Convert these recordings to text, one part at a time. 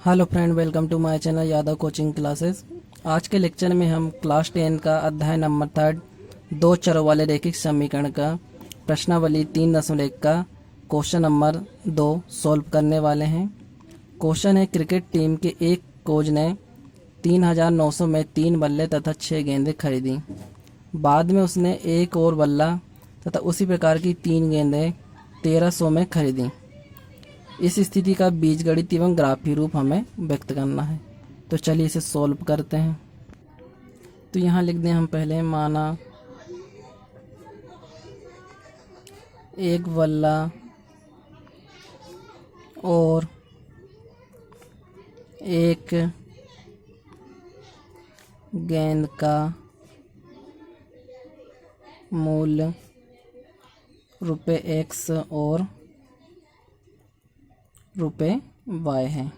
Hello friend, welcome to my channel Yadav coaching classes. आज के lecture में हम क्लास 10 का अध्याय नंबर 3 दो चरों वाले रैखिक समीकरण का प्रश्नावली 3.1 का क्वेश्चन नंबर 2 सॉल्व करने वाले हैं। क्वेश्चन है, क्रिकेट टीम के एक कोच ने 3,900 में 3 बल्ले तथा 6 गेंदें खरीदी। बाद में उसने एक और बल्ला तथा उसी प्रकार की 3 गेंदें 1,300 में खरीदी। इस स्थिति का बीजगणित एवं ग्राफी रूप हमें व्यक्त करना है। तो चलिए इसे सॉल्व करते हैं। तो यहाँ लिख दें हम पहले, माना एक बल्ला और एक गेंद का मूल्य ₹X और ₹Y है।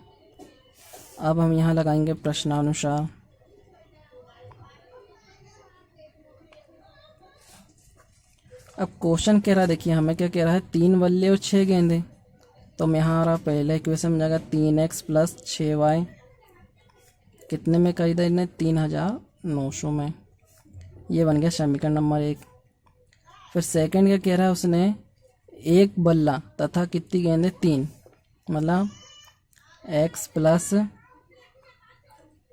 अब हम यहाँ लगाएंगे प्रश्नानुसार। अब क्वेश्चन कह रहा है, देखिए हमें क्या कह रहा है, 3 बल्ले और 6 गेंदें। तो हम यहाँ हमारा पहला इक्वेशन में जाएगा 3x प्लस 6y कितने में खरीदा इन्हें, 3,900 में। ये बन गया समीकरण नंबर 1। फिर सेकंड क्या कह रहा है, उसने एक बल्ला तथा कितनी गेंदें, 3, मतलब x प्लस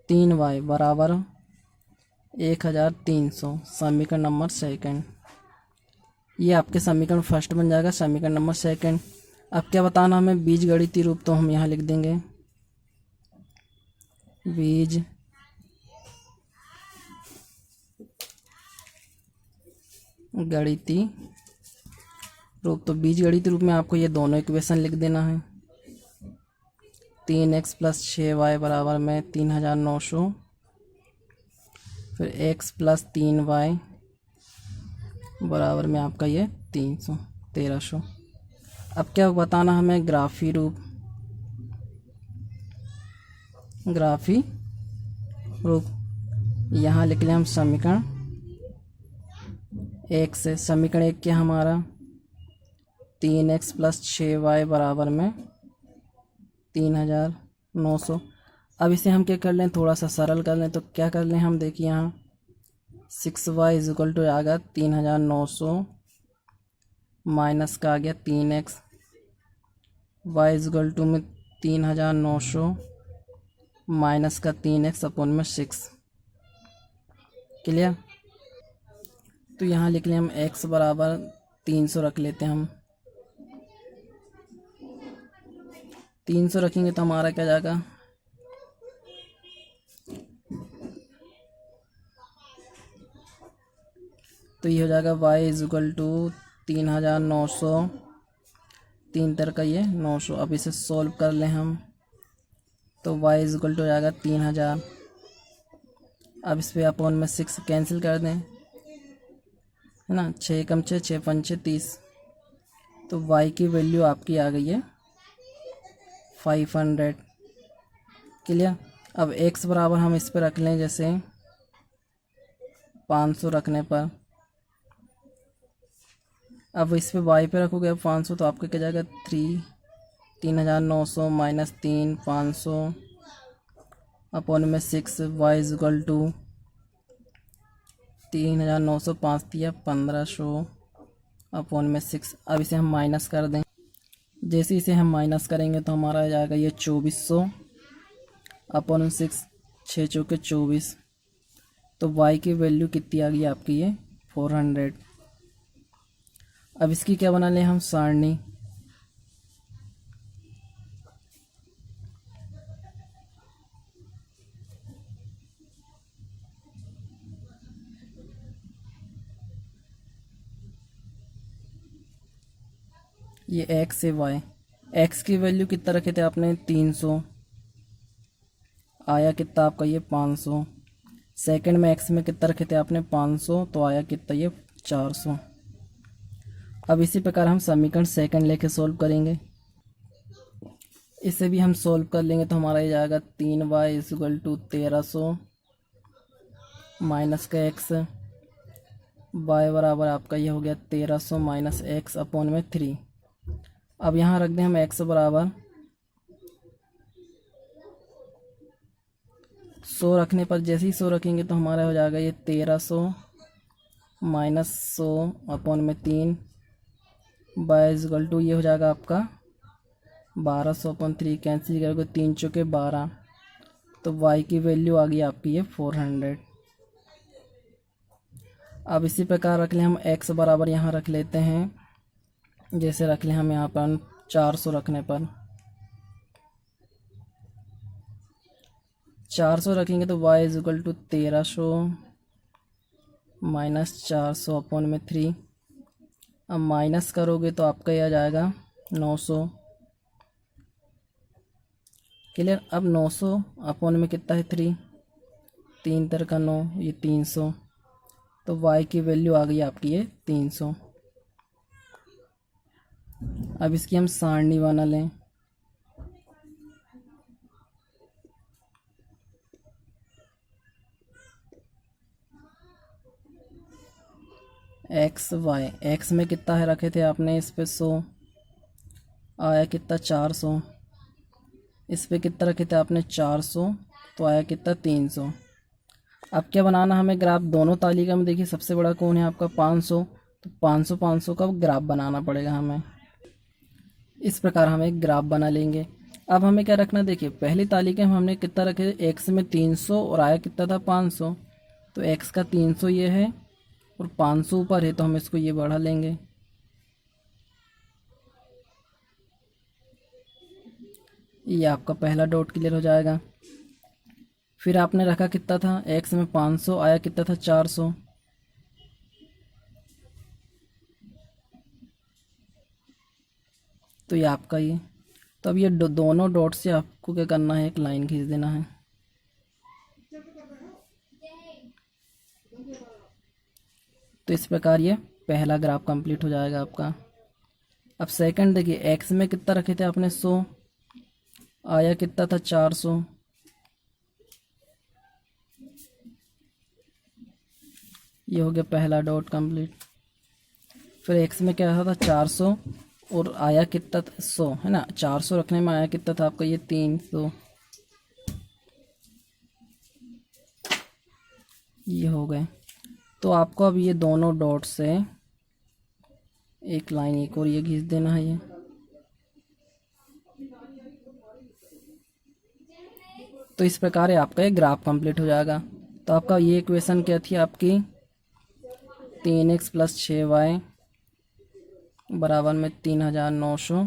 3y बराबर 1,300, समीकरण नंबर 2। ये आपके समीकरण फर्स्ट बन जाएगा, समीकरण नंबर 2। अब क्या बताना हमें, बीजगणितीय रूप। तो हम यहाँ लिख देंगे बीज गणितीय रूप। तो बीजगणितीय रूप में आपको ये दोनों इक्वेशन लिख देना है। 3x प्लस 6y बराबर में 3,900, फिर x प्लस 3y बराबर में आपका ये 1,300। अब क्या बताना हमें, ग्राफी रूप। यहाँ लिख लें हम समीकरण 1 से। समीकरण 1 क्या हमारा, 3x प्लस 6y बराबर में 3,900। अब इसे हम क्या कर लें, थोड़ा सा सरल कर लें। तो क्या कर लें हम, देखिए यहाँ 6y इक्वल टू आ गया 3,900 माइनस का आ गया 3x, y इक्वल टू में 3,900 माइनस का 3x अपॉन में 6। क्लियर। तो यहाँ लिख लें हम x बराबर 300 रख लेते हैं हम। 300 रखेंगे तो हमारा क्या जाएगा, तो ये हो जाएगा y इक्वल टू 3,900, 3 तर का ये 900। अब इसे सॉल्व कर लें हम, तो y इक्वल टू हो जाएगा 3,000। अब इस पे अपॉन में 6 कैंसिल कर दें, है ना, 6 कम 6, 6 पंचे 30। तो y की वैल्यू आपकी आ गई है 500। क्लियर। अब x बराबर हम इस पर रख लें, जैसे 500 रखने पर। अब इस पे y पे रखोगे 500, तो आपका क्या जाएगा, 3,900 माइनस 3, 500 अपॉन में 6, y इक्वल टू 3,900, 5 दिया 1,500 अपॉन में 6। अब इसे हम माइनस कर दें। जैसे इसे हम माइनस करेंगे तो हमारा आ जाएगा ये 2,400 अपॉन 6, 6 चौके 24। तो y की वैल्यू कितनी आ गई आपकी, ये 400। अब इसकी क्या बना लें हम, सारणी। ये x से y, x की वैल्यू कितना रखे थे आपने, 300, आया कितना आपका ये 500। सेकंड में x में कितना रखे थे आपने, 500, तो आया कितना ये 400। अब इसी प्रकार हम समीकरण सेकंड लेके सॉल्व करेंगे। इसे भी हम सॉल्व कर लेंगे तो हमारा ये जाएगा 3y इक्वल टू 1,300 माइनस का x, y बराबर आपका ये हो गया 1,300 माइनस x अपॉन में 3। अब यहाँ रख दें हम x बराबर 100 रखने पर जैसे ही 100 रखेंगे तो हमारा हो जाएगा ये 1300 माइनस 100/3 = ये हो जाएगा आपका 1200/3। कैंसिल करोगे 3 चौके 12, तो y की वैल्यू आ गई आपकी ये 400। अब इसी प्रकार रख लें हम x बराबर यहाँ रख लेते हैं, जैसे रख लें हम यहाँ पर 400 रखने पर 400 रखेंगे तो y = 1300 माइनस 400/3। अब माइनस करोगे तो आपका ये आ जाएगा 900। क्लियर। अब 900 कितना है 3, 3 3 का 9, ये 300, तो y की वैल्यू आ गई आपकी ये 300। अब इसकी हम सारणी बना लें। एक्स वाई, एक्स में कितना है रखे थे आपने, इस पे 100 आया कितना 400, इस पे कितना रखे थे आपने 400, तो आया कितना 300। अब क्या बनाना हमें ग्राफ, दोनों तालिका में देखिए सबसे बड़ा कौन है आपका 500, तो 500 500 का ग्राफ बनाना पड़ेगा हमें। इस प्रकार हम एक ग्राफ बना लेंगे। अब हमें क्या रखना, देखिए पहली तालिका में हमने कितना रखे, एक्स में 300 और आया कितना था 500, तो एक्स का 300 ये है और 500 ऊपर है, तो हम इसको ये बढ़ा लेंगे। ये आपका पहला डॉट क्लियर हो जाएगा। फिर आपने रखा कितना था, एक्स में 500 आया कितना था 400, तो ये आपका ये, तो अब ये दोनों डॉट से आपको क्या करना है, एक लाइन खींच देना है। तो इस प्रकार ये पहला ग्राफ कंप्लीट हो जाएगा आपका। अब सेकंड देखिए, एक्स में कितना रखे थे आपने 100 आया कितना था 400, ये हो गया पहला डॉट कंप्लीट। फिर एक्स में क्या था 400 और आया कितना था 100 है ना, 400 रखने में आया कितना था आपका ये 300, ये हो गए। तो आपको अब ये दोनों डॉट से एक लाइन एक और ये खींच देना है ये। तो इस प्रकार आपका ये ग्राफ कंप्लीट हो जाएगा। तो आपका ये इक्वेशन क्या थी आपकी, 3x + 6y बराबर में 3900।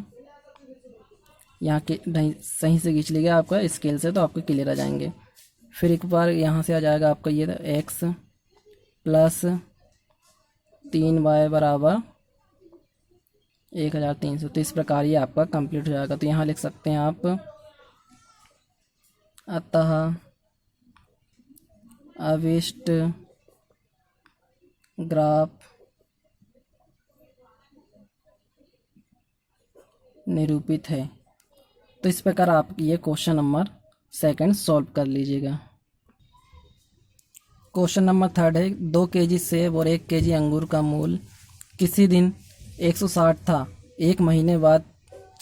यहाँ के सही से खींच लीजिएगा आपका स्केल से, तो आपके क्लियर आ जाएंगे। फिर एक बार यहाँ से आ जाएगा आपका ये x + 3y बराबर 1300। तो इस प्रकार ये आपका कंप्लीट हो जाएगा। तो यहाँ लिख सकते हैं आप, अतः अभिष्ट ग्राफ निरूपित है। तो इस प्रकार आप ये क्वेश्चन नंबर 2 सॉल्व कर लीजिएगा। क्वेश्चन नंबर 3 है, 2 kg सेब और 1 kg अंगूर का मूल किसी दिन 160 था, एक महीने बाद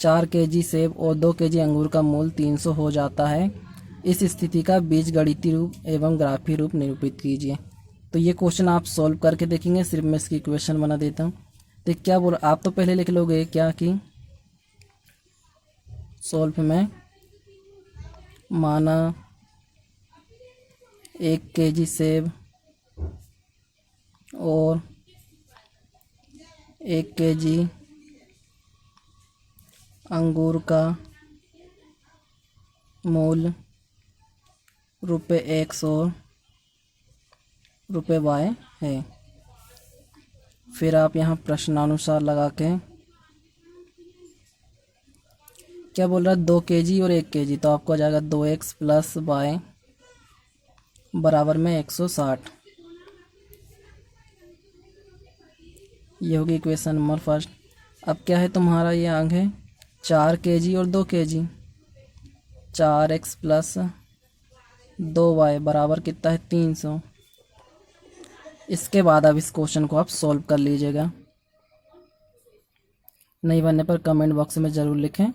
4 kg सेब और 2 kg अंगूर का मूल 300 हो जाता है। इस स्थिति का बीजगणितीय रूप एवं ग्राफीय रूप निरूपित कीजिए। तो ये क्वेश्चन आप सॉल्व करके देखेंगे, सिर्फ मैं इसकी इक्वेशन बना देता हूँ। तो क्या बोल, आप तो पहले लिख लोगे क्या कि सॉल्व में माना 1 kg सेब और 1 kg अंगूर का मूल ₹X और ₹Y है। फिर आप यहाँ प्रश्नानुसार लगा के क्या बोल रहा है, 2 kg और 1 kg, तो आपको आ जाएगा 2x + y बराबर में 160। ये होगी इक्वेशन नंबर 1। अब क्या है तुम्हारा, ये आगे है 4 kg और 2 kg, 4x + 2y बराबर कितना है 300। इसके बाद अब इस क्वेश्चन को आप सॉल्व कर लीजिएगा। नहीं बनने पर कमेंट बॉक्स में ज़रूर लिखें।